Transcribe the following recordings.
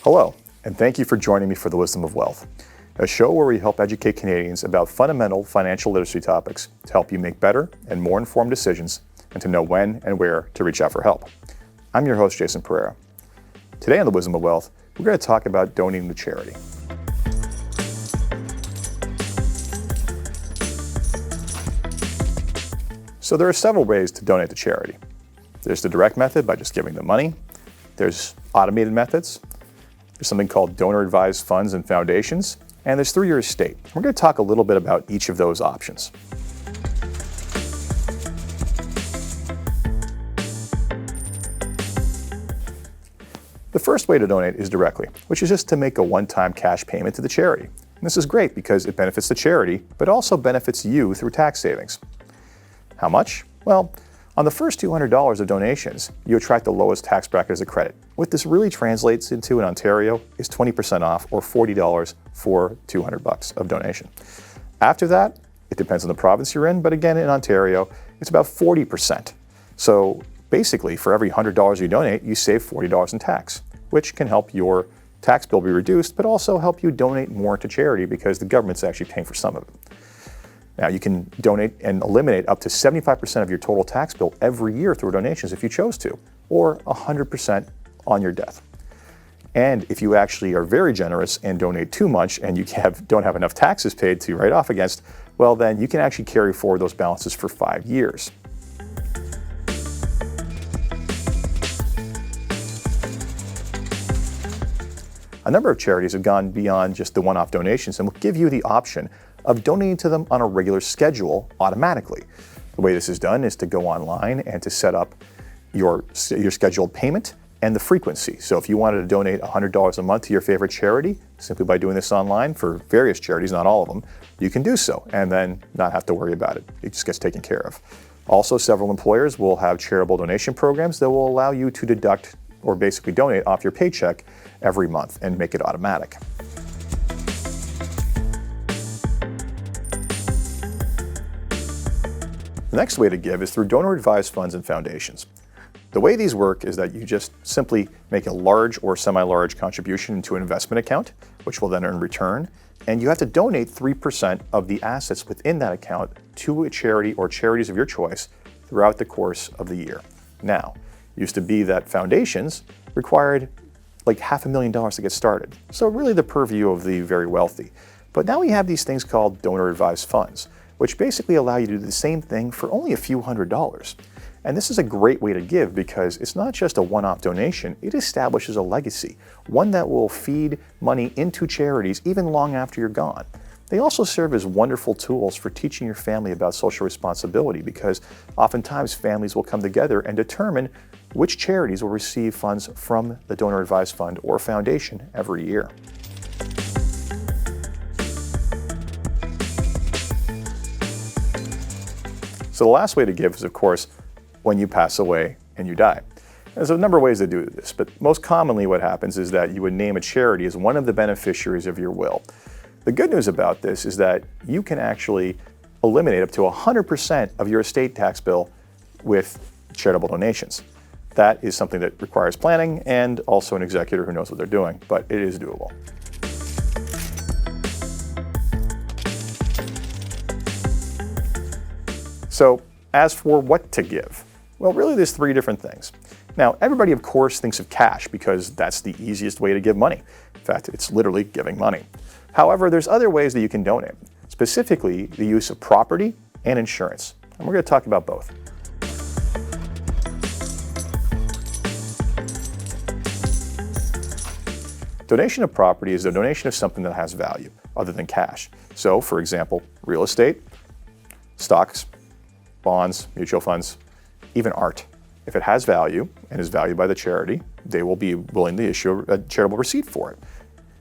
Hello, and thank you for joining me for The Wisdom of Wealth, a show where we help educate Canadians about fundamental financial literacy topics to help you make better and more informed decisions and to know when and where to reach out for help. I'm your host, Jason Pereira. Today on The Wisdom of Wealth, we're going to talk about donating to charity. So there are several ways to donate to charity. There's the direct method by just giving them money. There's automated methods. There's something called Donoradvised Funds and Foundations, and there's through your estate. We're going to talk a little bit about each of those options. The first way to donate is directly, which is just to make a one-time cash payment to the charity. And this is great because it benefits the charity, but also benefits you through tax savings. How much? Well, on the first $200 of donations, you attract the lowest tax bracket as a credit. What this really translates into in Ontario is 20% off or $40 for $200 of donation. After that, it depends on the province you're in, but again, in Ontario, it's about 40%. So basically, for every $100 you donate, you save $40 in tax, which can help your tax bill be reduced, but also help you donate more to charity because the government's actually paying for some of it. Now, you can donate and eliminate up to 75% of your total tax bill every year through donations if you chose to, or 100% on your death. And if you actually are very generous and donate too much and you don't have enough taxes paid to write off against, well, then you can actually carry forward those balances for 5 years. A number of charities have gone beyond just the one-off donations and will give you the option of donating to them on a regular schedule automatically. The way this is done is to go online and to set up your scheduled payment and the frequency. So if you wanted to donate $100 a month to your favorite charity, simply by doing this online for various charities, not all of them, you can do so and then not have to worry about it. It just gets taken care of. Also, several employers will have charitable donation programs that will allow you to deduct or basically donate off your paycheck every month and make it automatic. The next way to give is through donor-advised funds and foundations. The way these work is that you just simply make a large or semi-large contribution into an investment account, which will then earn return, and you have to donate 3% of the assets within that account to a charity or charities of your choice throughout the course of the year. Now, it used to be that foundations required like $500,000 to get started, so really the purview of the very wealthy. But now we have these things called donor-advised funds, which basically allow you to do the same thing for only a few $100s. And this is a great way to give because it's not just a one-off donation, it establishes a legacy, one that will feed money into charities even long after you're gone. They also serve as wonderful tools for teaching your family about social responsibility because oftentimes families will come together and determine which charities will receive funds from the Donor Advised Fund or Foundation every year. So the last way to give is, of course, when you pass away and you die. There's a number of ways to do this, but most commonly what happens is that you would name a charity as one of the beneficiaries of your will. The good news about this is that you can actually eliminate up to 100% of your estate tax bill with charitable donations. That is something that requires planning and also an executor who knows what they're doing, but it is doable. So as for what to give, well, really there's 3 different things. Now, everybody of course thinks of cash because that's the easiest way to give money. In fact, it's literally giving money. However, there's other ways that you can donate, specifically the use of property and insurance. And we're going to talk about both. Donation of property is a donation of something that has value other than cash. So, for example, real estate, stocks, bonds, mutual funds, even art. If it has value and is valued by the charity, they will be willing to issue a charitable receipt for it.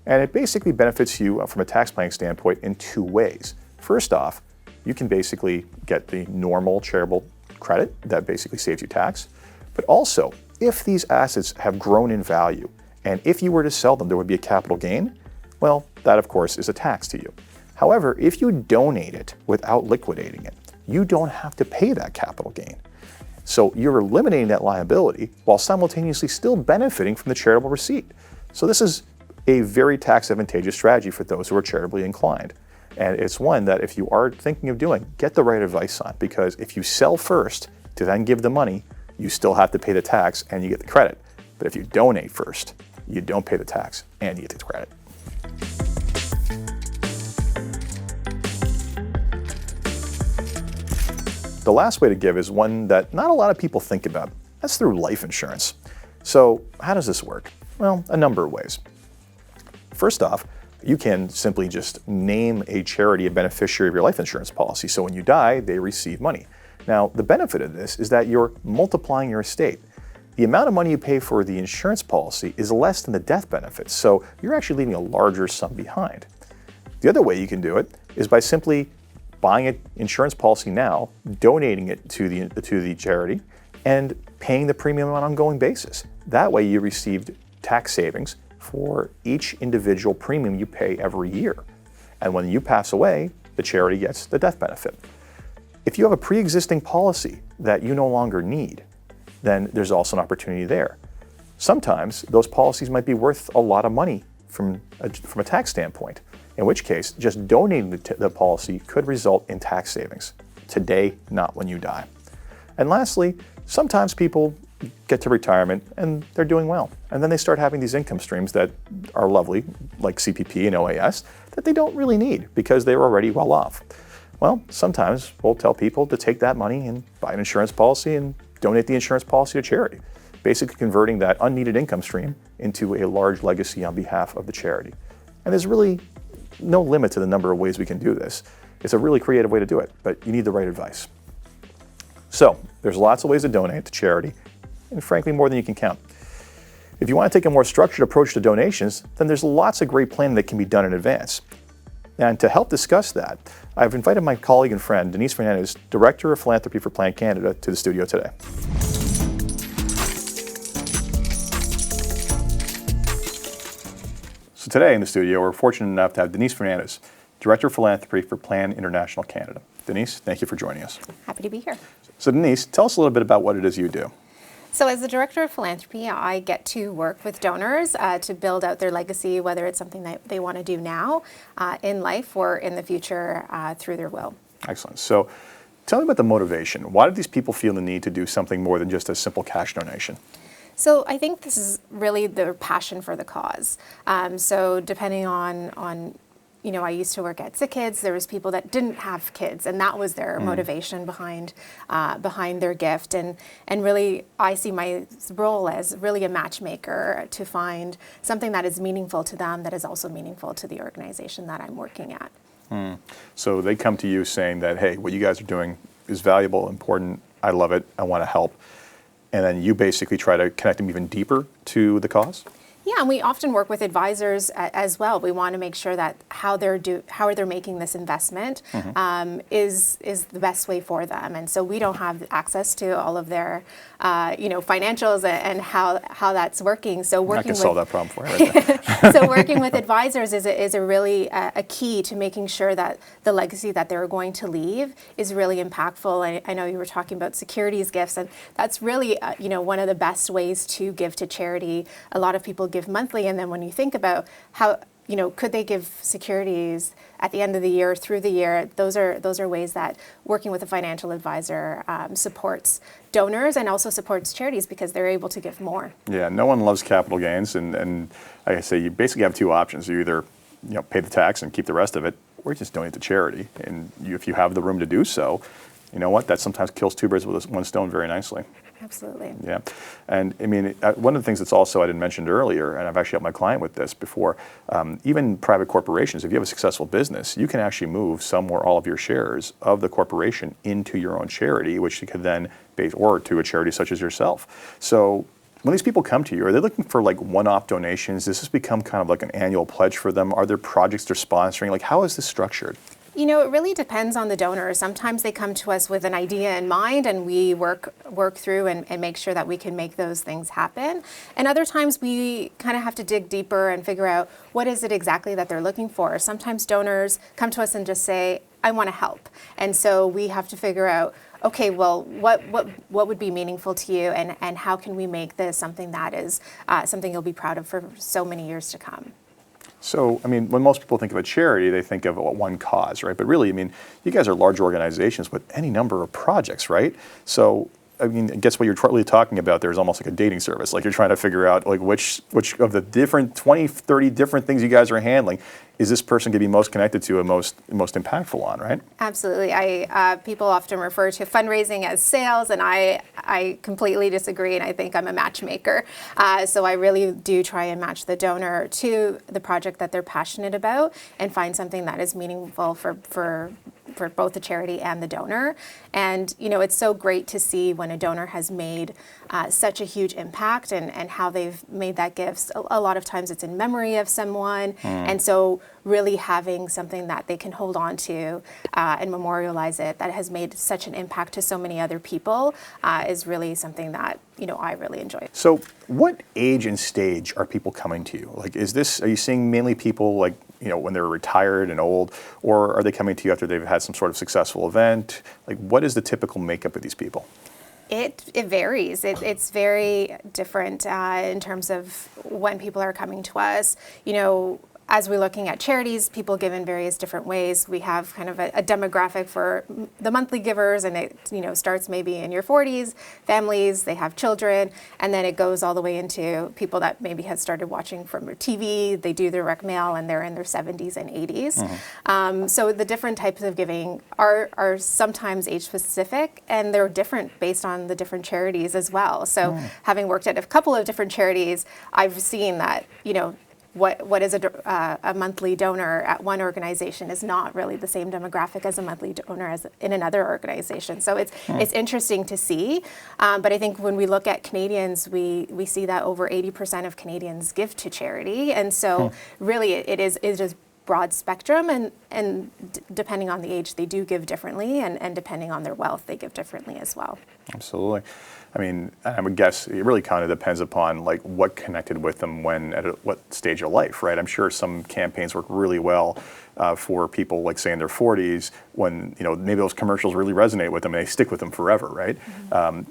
And it basically benefits you from a tax planning standpoint in 2 ways. First off, you can basically get the normal charitable credit that basically saves you tax. But also, if these assets have grown in value, and if you were to sell them, there would be a capital gain, well, that of course is a tax to you. However, if you donate it without liquidating it, you don't have to pay that capital gain. So you're eliminating that liability while simultaneously still benefiting from the charitable receipt. So this is a very tax advantageous strategy for those who are charitably inclined. And it's one that if you are thinking of doing, get the right advice on, because if you sell first to then give the money, you still have to pay the tax and you get the credit. But if you donate first, you don't pay the tax and you get the credit. The last way to give is one that not a lot of people think about. That's through life insurance. So how does this work? Well, a number of ways. First off, you can simply just name a charity a beneficiary of your life insurance policy. So when you die, they receive money. Now, the benefit of this is that you're multiplying your estate. The amount of money you pay for the insurance policy is less than the death benefits, so you're actually leaving a larger sum behind. The other way you can do it is by simply buying an insurance policy now, donating it to the charity, and paying the premium on an ongoing basis. That way you received tax savings for each individual premium you pay every year. And when you pass away, the charity gets the death benefit. If you have a pre-existing policy that you no longer need, then there's also an opportunity there. Sometimes those policies might be worth a lot of money from a tax standpoint, in which case just donating the policy could result in tax savings. Today, not when you die. And lastly, sometimes people get to retirement and they're doing well. And then they start having these income streams that are lovely, like CPP and OAS, that they don't really need because they're already well off. Well, sometimes we'll tell people to take that money and buy an insurance policy and donate the insurance policy to charity, basically converting that unneeded income stream into a large legacy on behalf of the charity. And there's really no limit to the number of ways we can do this. It's a really creative way to do it, but you need the right advice. So there's lots of ways to donate to charity, and frankly, more than you can count. If you want to take a more structured approach to donations, then there's lots of great planning that can be done in advance. And to help discuss that, I've invited my colleague and friend, Denise Fernandez, Director of Philanthropy for Plan Canada, to the studio today. So today in the studio, we're fortunate enough to have Denise Fernandez, Director of Philanthropy for Plan International Canada. Denise, thank you for joining us. Happy to be here. So Denise, tell us a little bit about what it is you do. So as the Director of Philanthropy, I get to work with donors to build out their legacy, whether it's something that they want to do now in life or in the future through their will. Excellent. So tell me about the motivation. Why do these people feel the need to do something more than just a simple cash donation? So I think this is really their passion for the cause. So depending on you know, I used to work at Sick Kids. There was people that didn't have kids, and that was their motivation behind their gift. And really, I see my role as really a matchmaker to find something that is meaningful to them, that is also meaningful to the organization that I'm working at. So they come to you saying that, hey, what you guys are doing is valuable, important, I love it, I want to help. And then you basically try to connect them even deeper to the cause? Yeah, and we often work with advisors as well. We want to make sure that how they're making this investment is the best way for them. And so we don't have access to all of their financials and how that's working. So working I can solve that problem for you right there. So working with advisors is a really a key to making sure that the legacy that they're going to leave is really impactful. I know you were talking about securities gifts, and that's really one of the best ways to give to charity. A lot of people give monthly, and then when you think about how could they give securities at the end of the year, through the year, those are ways that working with a financial advisor supports donors and also supports charities because they're able to give more. Yeah, no one loves capital gains, and like I say, you basically have two options. You either pay the tax and keep the rest of it, or you just donate to charity. And if you have the room to do so, you know what? That sometimes kills two birds with one stone very nicely. Absolutely. Yeah. And I mean, one of the things that's also I didn't mention earlier, and I've actually helped my client with this before, even private corporations, if you have a successful business, you can actually move some or all of your shares of the corporation into your own charity, which you could then or to a charity such as yourself. So when these people come to you, are they looking for like one-off donations? Does this become kind of like an annual pledge for them? Are there projects they're sponsoring? Like, how is this structured? It really depends on the donor. Sometimes they come to us with an idea in mind, and we work through and make sure that we can make those things happen. And other times we kind of have to dig deeper and figure out what is it exactly that they're looking for. Sometimes donors come to us and just say, I want to help. And so we have to figure out, okay, well, what would be meaningful to you, and how can we make this something that is something you'll be proud of for so many years to come? So, I mean, when most people think of a charity, they think of one cause, right? But really, I mean, you guys are large organizations with any number of projects, right? So, I mean, I guess what you're really talking about there is almost like a dating service. Like you're trying to figure out like which of the different 20, 30 different things you guys are handling is this person going to be most connected to and most impactful on, right? Absolutely. People often refer to fundraising as sales, and I completely disagree, and I think I'm a matchmaker. So I really do try and match the donor to the project that they're passionate about and find something that is meaningful for both the charity and the donor. And, you know, it's so great to see when a donor has made such a huge impact and how they've made that gift. A lot of times it's in memory of someone. And so really having something that they can hold on to and memorialize it that has made such an impact to so many other people is really something that, you know, I really enjoy. So what age and stage are people coming to you? Like, are you seeing mainly people like, you know, when they're retired and old, or are they coming to you after they've had some sort of successful event? Like, what is the typical makeup of these people? It varies. It's very different in terms of when people are coming to us. You know, as we're looking at charities, people give in various different ways. We have kind of a demographic for the monthly givers, and it, you know, starts maybe in your 40s, families, they have children, and then it goes all the way into people that maybe have started watching from their TV, they do their rec mail, and they're in their 70s and 80s. So the different types of giving are sometimes age specific, and they're different based on the different charities as well. So having worked at a couple of different charities, I've seen that, you know, what is a monthly donor at one organization is not really the same demographic as a monthly donor as in another organization. So it's interesting to see. But I think when we look at Canadians, we see that over 80% of Canadians give to charity. And so really it is broad spectrum, and depending on the age, they do give differently, and depending on their wealth, they give differently as well. Absolutely. I mean, I would guess it really kind of depends upon like what connected with them when at what stage of life, right? I'm sure some campaigns work really well for people like say in their 40s when, you know, maybe those commercials really resonate with them and they stick with them forever, right?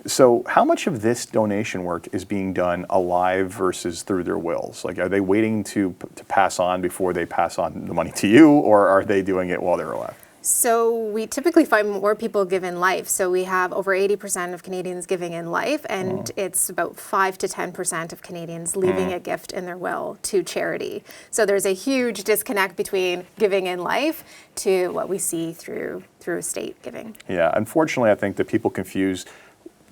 So how much of this donation work is being done alive versus through their wills? Like, are they waiting to pass on before they pass on the money to you, or are they doing it while they're alive? So we typically find more people give in life. So we have over 80% of Canadians giving in life, and it's about 5 to 10% of Canadians leaving a gift in their will to charity. So there's a huge disconnect between giving in life to what we see through estate giving. Yeah, unfortunately, I think that people confuse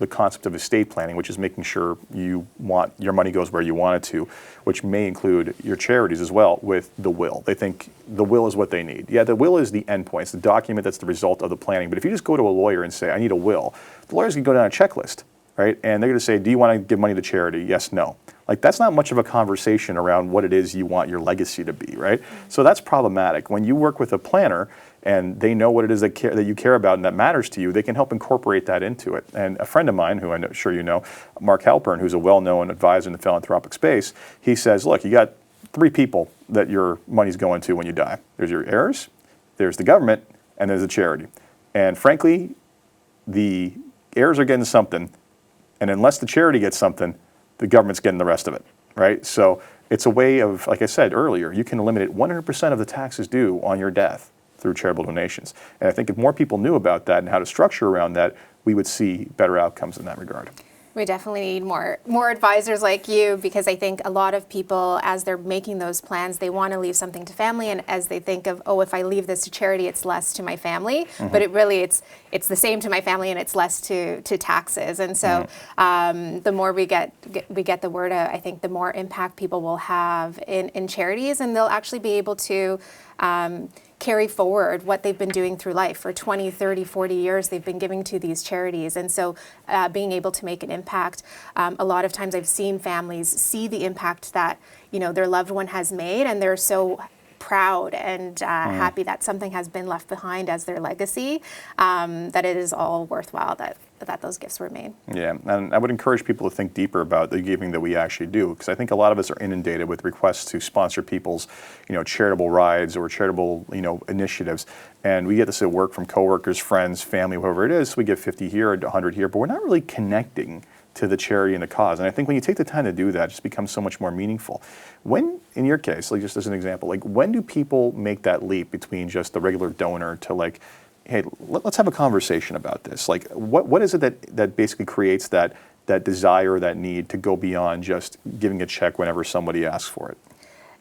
the concept of estate planning, which is making sure your money goes where you want it to, which may include your charities as well, with the will. They think the will is what they need. Yeah, the will is the endpoint. It's the document that's the result of the planning. But if you just go to a lawyer and say, I need a will, the lawyer's going to go down a checklist, right? And they're going to say, do you want to give money to charity? Yes, no. Like, that's not much of a conversation around what it is you want your legacy to be, right? So that's problematic. When you work with a planner and they know what it is that you care about and that matters to you, they can help incorporate that into it. And a friend of mine, who I'm sure you know, Mark Halpern, who's a well-known advisor in the philanthropic space, he says, look, you got 3 people that your money's going to when you die. There's your heirs, there's the government, and there's the charity. And frankly, the heirs are getting something, and unless the charity gets something, the government's getting the rest of it, right? So it's a way of, like I said earlier, you can eliminate 100% of the taxes due on your death through charitable donations. And I think if more people knew about that and how to structure around that, we would see better outcomes in that regard. We definitely need more advisors like you, because I think a lot of people, as they're making those plans, they want to leave something to family, and as they think of, oh, if I leave this to charity, it's less to my family, but it's the same to my family, and it's less to taxes. And so the more we get the word out, I think the more impact people will have in charities, and they'll actually be able to carry forward what they've been doing through life. For 20, 30, 40 years, they've been giving to these charities. And so being able to make an impact, a lot of times I've seen families see the impact that, you know, their loved one has made, and they're so proud and happy that something has been left behind as their legacy, that it is all worthwhile that those gifts were made. Yeah, and I would encourage people to think deeper about the giving that we actually do, because I think a lot of us are inundated with requests to sponsor people's, you know, charitable rides or charitable, you know, initiatives, and we get this at work from coworkers, friends, family, whoever it is. We give 50 here or 100 here, but we're not really connecting to the charity and the cause. And I think when you take the time to do that, it just becomes so much more meaningful. When, in your case, like just as an example, like when do people make that leap between just the regular donor to like, hey, let's have a conversation about this? Like, what is it that basically creates that desire, that need to go beyond just giving a check whenever somebody asks for it?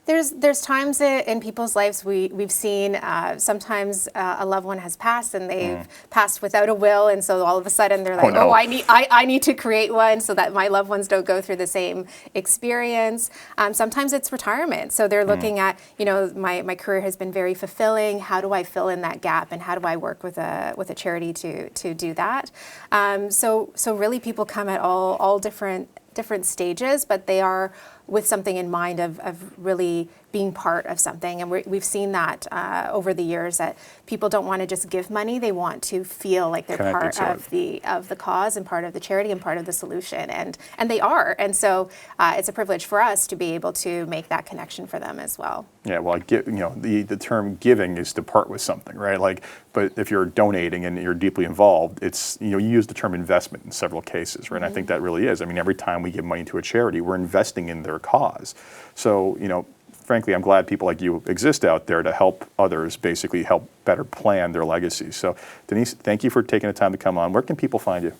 There's times in people's lives we've seen sometimes a loved one has passed and they've passed without a will, and so all of a sudden they're like, no. I need to create one so that my loved ones don't go through the same experience. Sometimes it's retirement, so they're looking at, you know, my career has been very fulfilling. How do I fill in that gap, and how do I work with a charity to do that? So really people come at all different stages, but they are with something in mind of really being part of something. And we've seen that over the years, that people don't want to just give money, they want to feel like they're part of the cause and part of the charity and part of the solution, and they are. And so it's a privilege for us to be able to make that connection for them as well. Yeah, well, the term giving is to part with something, right? Like, but if you're donating and you're deeply involved, it's, you use the term investment in several cases, right? And I think that really is. I mean, every time we give money to a charity, we're investing in their cause. So, frankly, I'm glad people like you exist out there to help others basically help better plan their legacy. So, Denise, thank you for taking the time to come on. Where can people find you?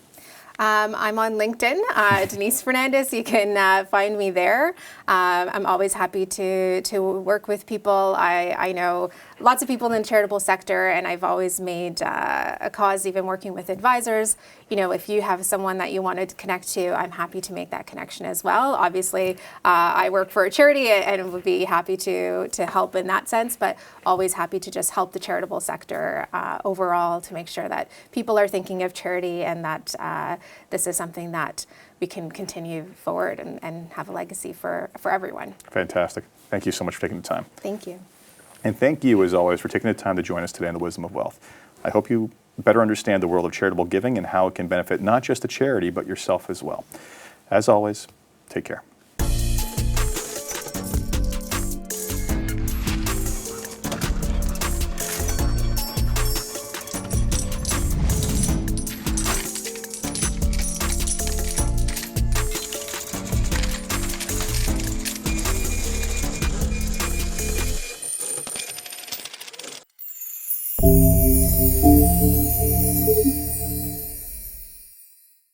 I'm on LinkedIn, Denise Fernandez. You can find me there. I'm always happy to work with people. I know lots of people in the charitable sector, and I've always made a cause, even working with advisors. If you have someone that you wanted to connect to, I'm happy to make that connection as well. Obviously, I work for a charity and would be happy to help in that sense, but always happy to just help the charitable sector overall to make sure that people are thinking of charity, and that this is something that we can continue forward and have a legacy for everyone. Fantastic. Thank you so much for taking the time. Thank you. And thank you, as always, for taking the time to join us today on The Wisdom of Wealth. I hope you better understand the world of charitable giving and how it can benefit not just the charity, but yourself as well. As always, take care.